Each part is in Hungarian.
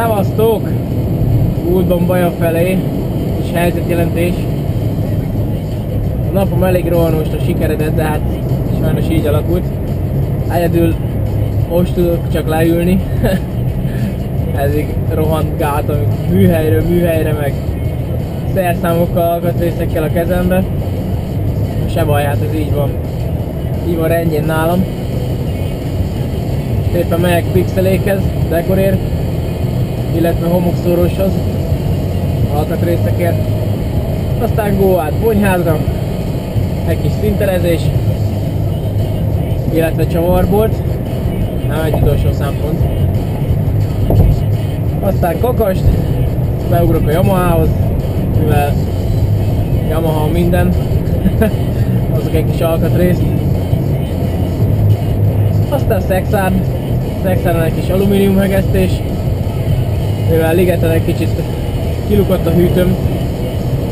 Szevasztok! Úton Baja felé, és helyzetjelentés. A napom elég rohanósra sikeredett, de hát sajnos így alakult. Egyedül most tudok csak leülni. Ezig rohantgáltam műhelyről műhelyre, meg szerszámokkal, alkatrészekkel a kezembe. Se baj, hát ez így van. Így van rendjén nálam. Szépen megyek pixelékhez, dekorért, illetve homokszóroshoz, alkatrészekért. Aztán go át Bonyhádra, egy kis szinterezés, illetve csavarbolt, nem egy utolsó szempont. Aztán kakast, beugrok a Yamahához, mivel Yamaha minden, azok egy kis alkatrészt. Aztán Szexárd egy kis alumínium hegesztés, mivel ligeten egy kicsit kilukott a hűtőm,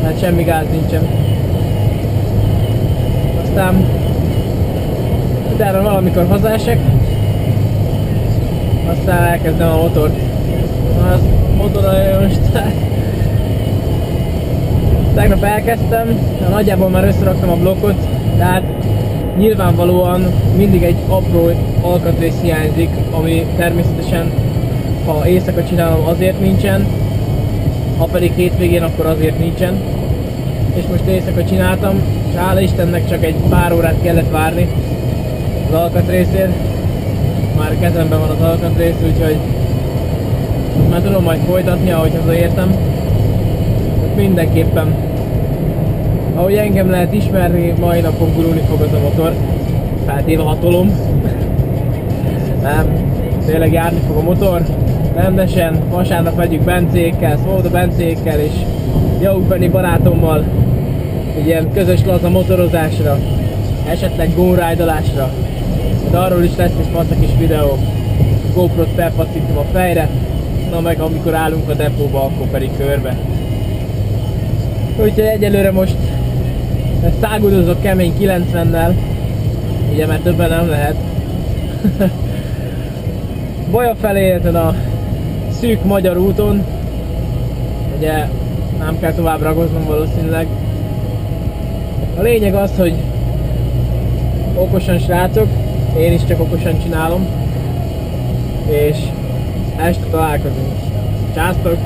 hát semmi gáz nincsen. Aztán utána valamikor hazaesek, aztán elkezdem a motort. Az motorra most tegnap elkezdtem, nagyjából már összeraktam a blokkot, tehát nyilvánvalóan mindig egy apró alkatrész hiányzik, ami természetesen, ha éjszaka csinálom, azért nincsen, ha pedig hétvégén, akkor azért nincsen. És most éjszaka csináltam, és hála Istennek csak egy pár órát kellett várni az alkatrészért. Már kezemben van az alkatrész, úgyhogy már tudom majd folytatni, ahogy hazaértem. Mindenképpen, ahogy engem lehet ismerni, mai napon gurulni fog az a motor. Feltéve hatolom. Nem, tényleg járni fog a motor. Rendesen, vasárnap megyünk Bencékkel, Szóda Bencékkel és Jaukbeni barátommal egy ilyen közös laza motorozásra, esetleg gónrájdolásra. De arról is lesz egy fasz kis videó. GoPro-t felpasszintom a fejre, na meg amikor állunk a depóba, akkor pedig körbe. Úgyhogy egyelőre most száguldozok kemény 90-nel, ugye mert többen nem lehet. Baja felé ezen a szűk magyar úton, ugye nem kell tovább ragoznom valószínűleg. A lényeg az, hogy okosan srácok, én is csak okosan csinálom, és este találkozunk. Császtok!